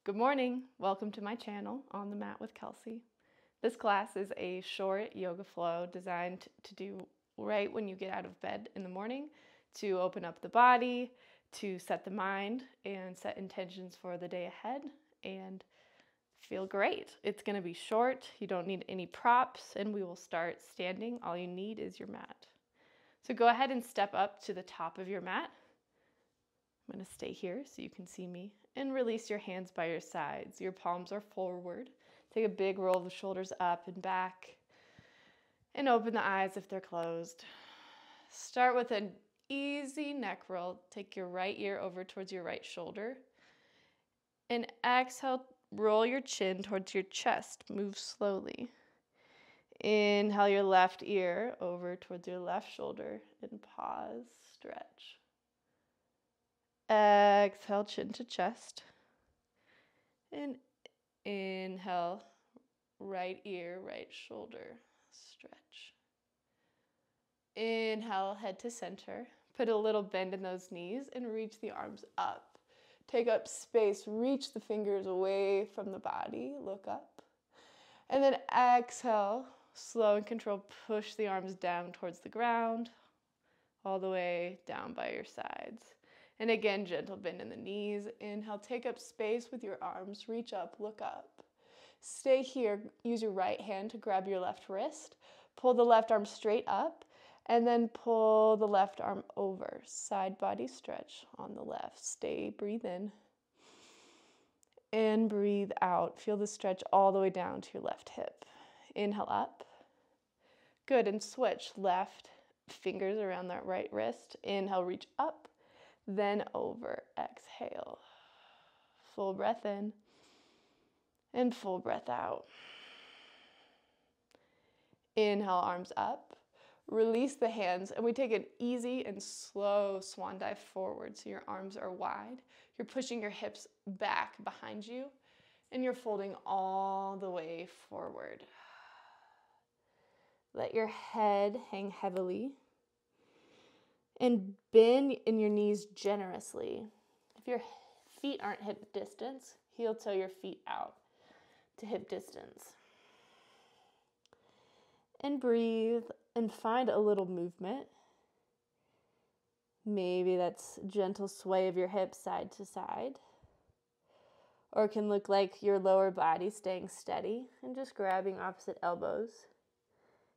Good morning. Welcome to my channel, On the Mat with Kelsey. This class is a short yoga flow designed to do right when you get out of bed in the morning to open up the body, to set the mind, and set intentions for the day ahead and feel great. It's going to be short. You don't need any props, and we will start standing. All you need is your mat. So go ahead and step up to the top of your mat. I'm going to stay here so you can see me. And release your hands by your sides. Your palms are forward. Take a big roll of the shoulders up and back. And open the eyes if they're closed. Start with an easy neck roll. Take your right ear over towards your right shoulder. And exhale, roll your chin towards your chest. Move slowly. Inhale your left ear over towards your left shoulder. And pause, stretch. Exhale, chin to chest. And inhale, right ear, right shoulder, stretch. Inhale, head to center. Put a little bend in those knees and reach the arms up. Take up space, reach the fingers away from the body, look up. And then exhale, slow and controlled, push the arms down towards the ground, all the way down by your sides. And again, gentle bend in the knees. Inhale, take up space with your arms. Reach up, look up. Stay here. Use your right hand to grab your left wrist. Pull the left arm straight up, and then pull the left arm over. Side body stretch on the left. Stay, breathe in. And breathe out. Feel the stretch all the way down to your left hip. Inhale up. Good, and switch. Left fingers around that right wrist. Inhale, reach up. Then over, exhale. Full breath in and full breath out. Inhale, arms up. Release the hands, and we take an easy and slow swan dive forward so your arms are wide. You're pushing your hips back behind you, and you're folding all the way forward. Let your head hang heavily. And bend in your knees generously. If your feet aren't hip distance, heel toe your feet out to hip distance. And breathe and find a little movement. Maybe that's gentle sway of your hips side to side. Or it can look like your lower body staying steady and just grabbing opposite elbows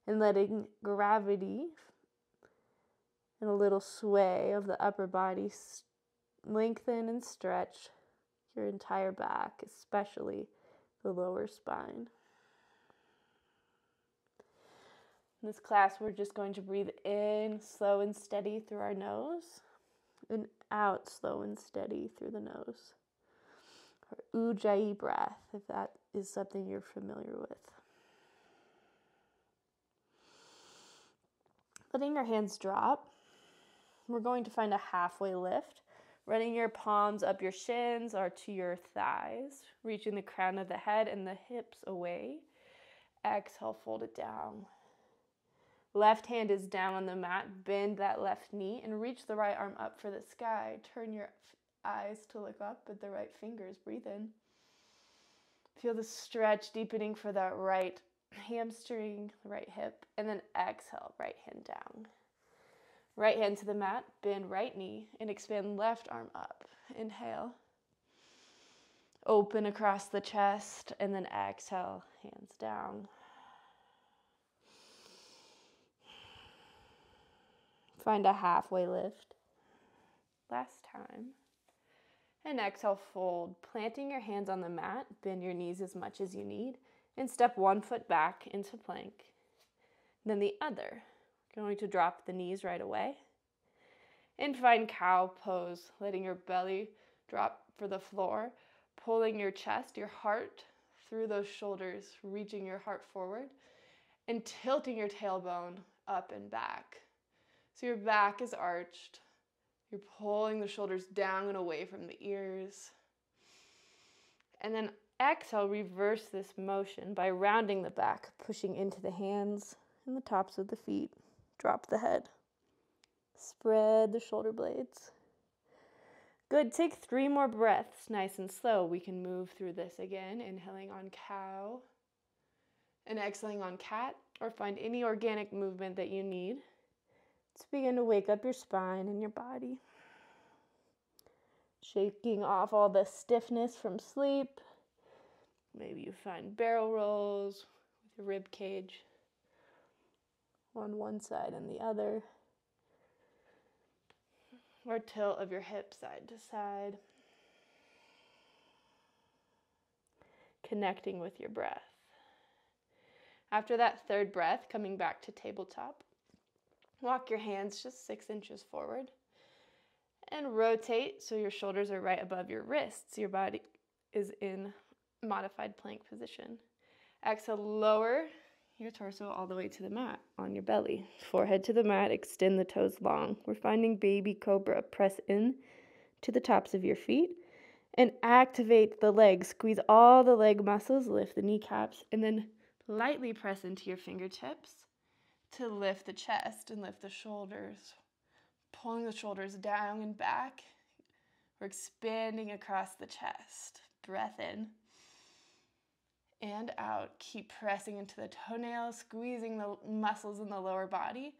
and letting gravity and a little sway of the upper body lengthen and stretch your entire back, especially the lower spine. In this class, we're just going to breathe in slow and steady through our nose and out slow and steady through the nose. Or Ujjayi breath, if that is something you're familiar with. Letting your hands drop. We're going to find a halfway lift, running your palms up your shins or to your thighs, reaching the crown of the head and the hips away. Exhale, fold it down. Left hand is down on the mat. Bend that left knee and reach the right arm up for the sky. Turn your eyes to look up at the right fingers. Breathe in. Feel the stretch deepening for that right hamstring, the right hip, and then exhale, right hand down. Right hand to the mat, bend right knee, and expand left arm up. Inhale. Open across the chest, and then exhale, hands down. Find a halfway lift. Last time. And exhale, fold. Planting your hands on the mat, bend your knees as much as you need, and step one foot back into plank. Then the other. Going to drop the knees right away. And find cow pose, letting your belly drop for the floor, pulling your chest, your heart through those shoulders, reaching your heart forward, and tilting your tailbone up and back. So your back is arched. You're pulling the shoulders down and away from the ears. And then exhale, reverse this motion by rounding the back, pushing into the hands and the tops of the feet. Drop the head. Spread the shoulder blades. Good, take 3 more breaths, nice and slow. We can move through this again, inhaling on cow and exhaling on cat, or find any organic movement that you need to begin to wake up your spine and your body. Shaking off all the stiffness from sleep. Maybe you find barrel rolls with your rib cage on one side and the other, or tilt of your hip side to side. Connecting with your breath. After that 3rd breath, coming back to tabletop, walk your hands just 6 inches forward and rotate so your shoulders are right above your wrists. Your body is in modified plank position. Exhale, lower your torso all the way to the mat on your belly. Forehead to the mat, extend the toes long. We're finding baby cobra. Press in to the tops of your feet and activate the legs. Squeeze all the leg muscles, lift the kneecaps, and then lightly press into your fingertips to lift the chest and lift the shoulders. Pulling the shoulders down and back. We're expanding across the chest. Breath in and out. Keep pressing into the toenails, squeezing the muscles in the lower body,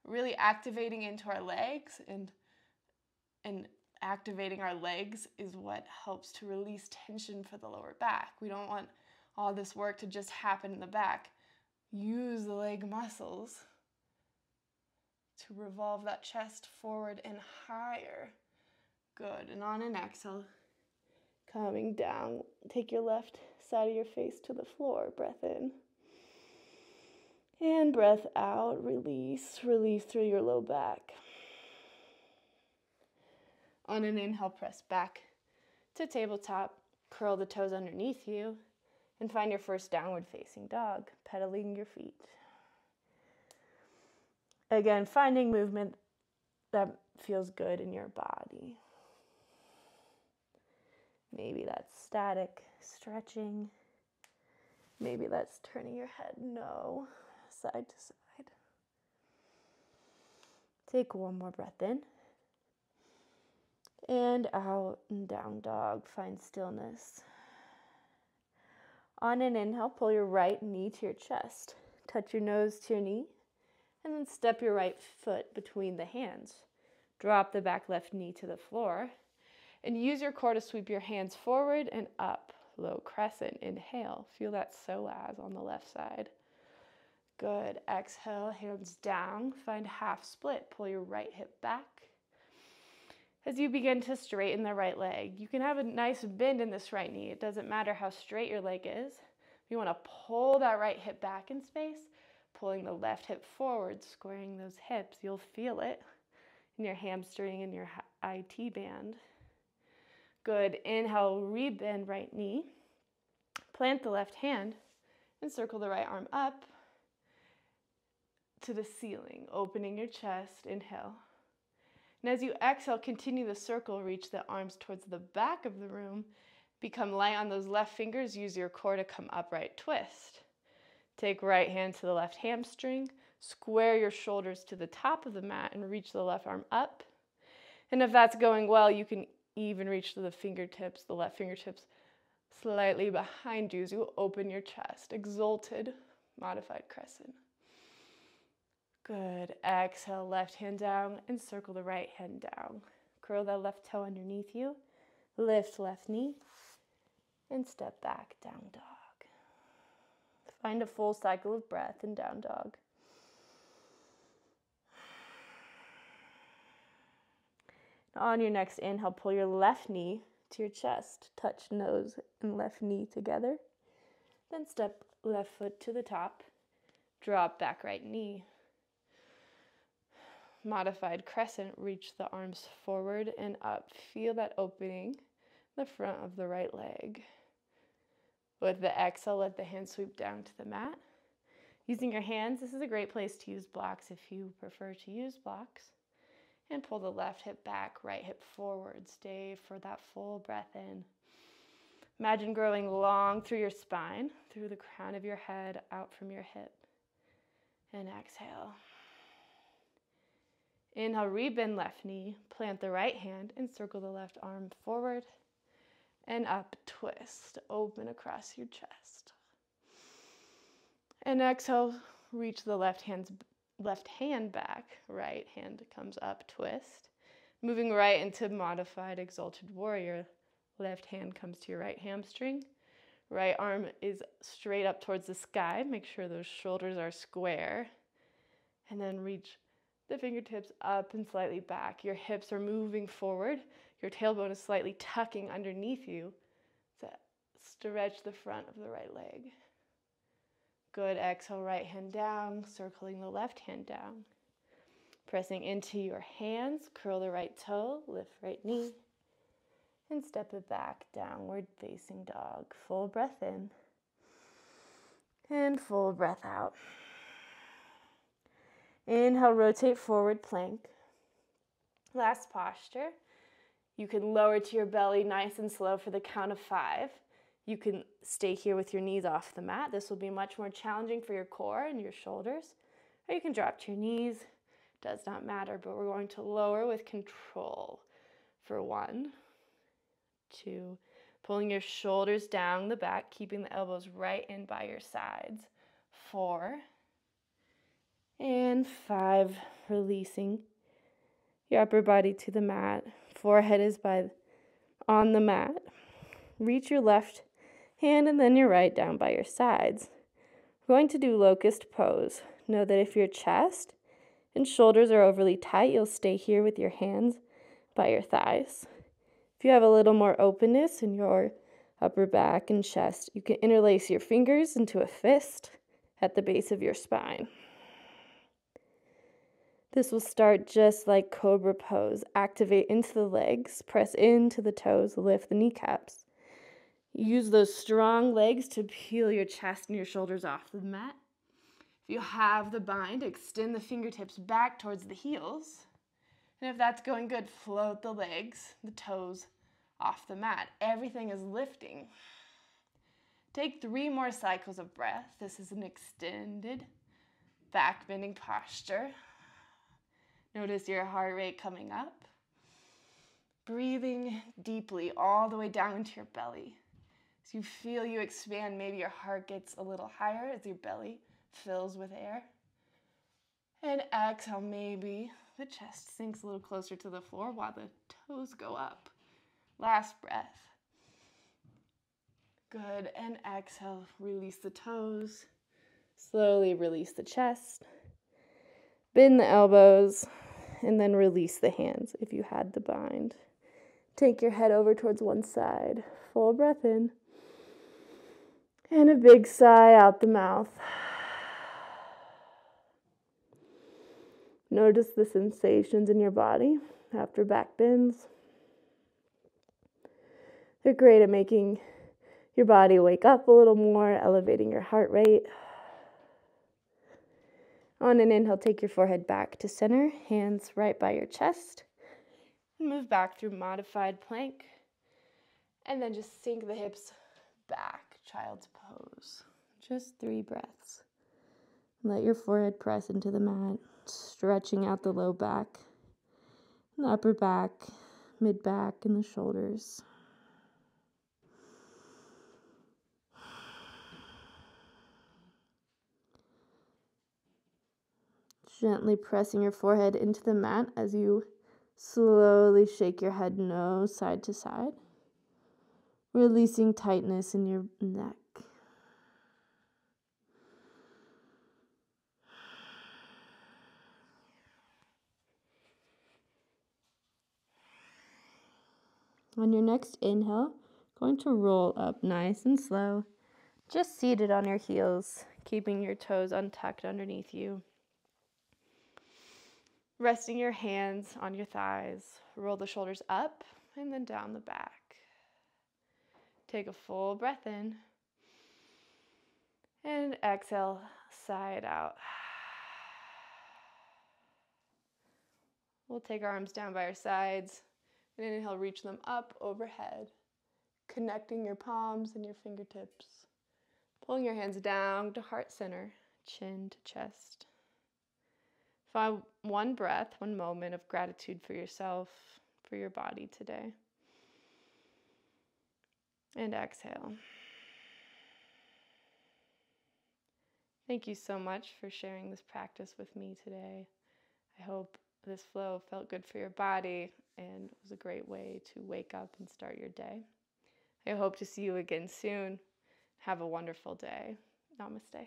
really activating into our legs, and activating our legs is what helps to release tension for the lower back. We don't want all this work to just happen in the back. Use the leg muscles to revolve that chest forward and higher. Good. And on an exhale, coming down, take your left side of your face to the floor. Breath in. And breath out. Release. Release through your low back. On an inhale, press back to tabletop. Curl the toes underneath you and find your first downward facing dog, pedaling your feet. Again, finding movement that feels good in your body. Maybe that's static stretching. Maybe that's turning your head side to side. Take 1 more breath in. And out and down dog. Find stillness. On an inhale, pull your right knee to your chest. Touch your nose to your knee. And then step your right foot between the hands. Drop the back left knee to the floor. And use your core to sweep your hands forward and up. Low crescent. Inhale. Feel that psoas on the left side. Good. Exhale, hands down. Find half split. Pull your right hip back. As you begin to straighten the right leg, you can have a nice bend in this right knee. It doesn't matter how straight your leg is. You want to pull that right hip back in space, pulling the left hip forward, squaring those hips. You'll feel it in your hamstring and your IT band. Good. Inhale, rebend right knee. Plant the left hand and circle the right arm up to the ceiling, opening your chest. Inhale. And as you exhale, continue the circle, reach the arms towards the back of the room. Become light on those left fingers. Use your core to come upright, twist. Take right hand to the left hamstring. Square your shoulders to the top of the mat and reach the left arm up. And if that's going well, you can even reach to the fingertips, the left fingertips slightly behind you as you open your chest. Exalted, modified crescent. Good. Exhale, left hand down and circle the right hand down. Curl that left toe underneath you. Lift left knee and step back, down dog. Find a full cycle of breath in down dog. On your next inhale, pull your left knee to your chest. Touch nose and left knee together. Then step left foot to the top. Drop back right knee. Modified crescent, reach the arms forward and up. Feel that opening the front of the right leg. With the exhale, let the hands sweep down to the mat. Using your hands, this is a great place to use blocks if you prefer to use blocks. And pull the left hip back, right hip forward. Stay for that full breath in. Imagine growing long through your spine, through the crown of your head, out from your hip. And exhale. Inhale, rebend left knee, plant the right hand, and circle the left arm forward. And up, twist, open across your chest. And exhale, reach the left hand back, right hand comes up, twist. Moving right into modified exalted warrior. Left hand comes to your right hamstring. Right arm is straight up towards the sky. Make sure those shoulders are square. And then reach the fingertips up and slightly back. Your hips are moving forward. Your tailbone is slightly tucking underneath you to stretch the front of the right leg. Good. Exhale, right hand down, circling the left hand down. Pressing into your hands, curl the right toe, lift right knee, and step it back, downward facing dog. Full breath in, and full breath out. Inhale, rotate forward, plank. Last posture. You can lower to your belly nice and slow for the count of 5. You can stay here with your knees off the mat. This will be much more challenging for your core and your shoulders. Or you can drop to your knees. Does not matter, but we're going to lower with control for 1, 2, pulling your shoulders down the back, keeping the elbows right in by your sides. 4, and 5, releasing your upper body to the mat. Forehead is on the mat. Reach your left hand and then your right down by your sides. We're going to do locust pose. Know that if your chest and shoulders are overly tight, you'll stay here with your hands by your thighs. If you have a little more openness in your upper back and chest, you can interlace your fingers into a fist at the base of your spine. This will start just like cobra pose. Activate into the legs, press into the toes, lift the kneecaps. Use those strong legs to peel your chest and your shoulders off the mat. If you have the bind, extend the fingertips back towards the heels. And if that's going good, float the legs, the toes off the mat. Everything is lifting. Take 3 more cycles of breath. This is an extended back bending posture. Notice your heart rate coming up. Breathing deeply all the way down into your belly. As you feel you expand, maybe your heart gets a little higher as your belly fills with air. And exhale, maybe the chest sinks a little closer to the floor while the toes go up. Last breath. Good. And exhale, release the toes. Slowly release the chest. Bend the elbows. And then release the hands if you had the bind. Take your head over towards one side. Full breath in. And a big sigh out the mouth. Notice the sensations in your body after back bends. They're great at making your body wake up a little more, elevating your heart rate. On an inhale, take your forehead back to center, hands right by your chest. And move back through modified plank. And then just sink the hips back, child's pose. Just 3 breaths. Let your forehead press into the mat, stretching out the low back, the upper back, mid back, and the shoulders. Gently pressing your forehead into the mat as you slowly shake your head nose side to side, releasing tightness in your neck. On your next inhale, going to roll up nice and slow, just seated on your heels, keeping your toes untucked underneath you. Resting your hands on your thighs, roll the shoulders up and then down the back. Take a full breath in and exhale, sigh it out. We'll take our arms down by our sides and inhale, reach them up overhead, connecting your palms and your fingertips. Pulling your hands down to heart center, chin to chest. Find one breath, one moment of gratitude for yourself, for your body today. And exhale. Thank you so much for sharing this practice with me today. I hope this flow felt good for your body and was a great way to wake up and start your day. I hope to see you again soon. Have a wonderful day. Namaste.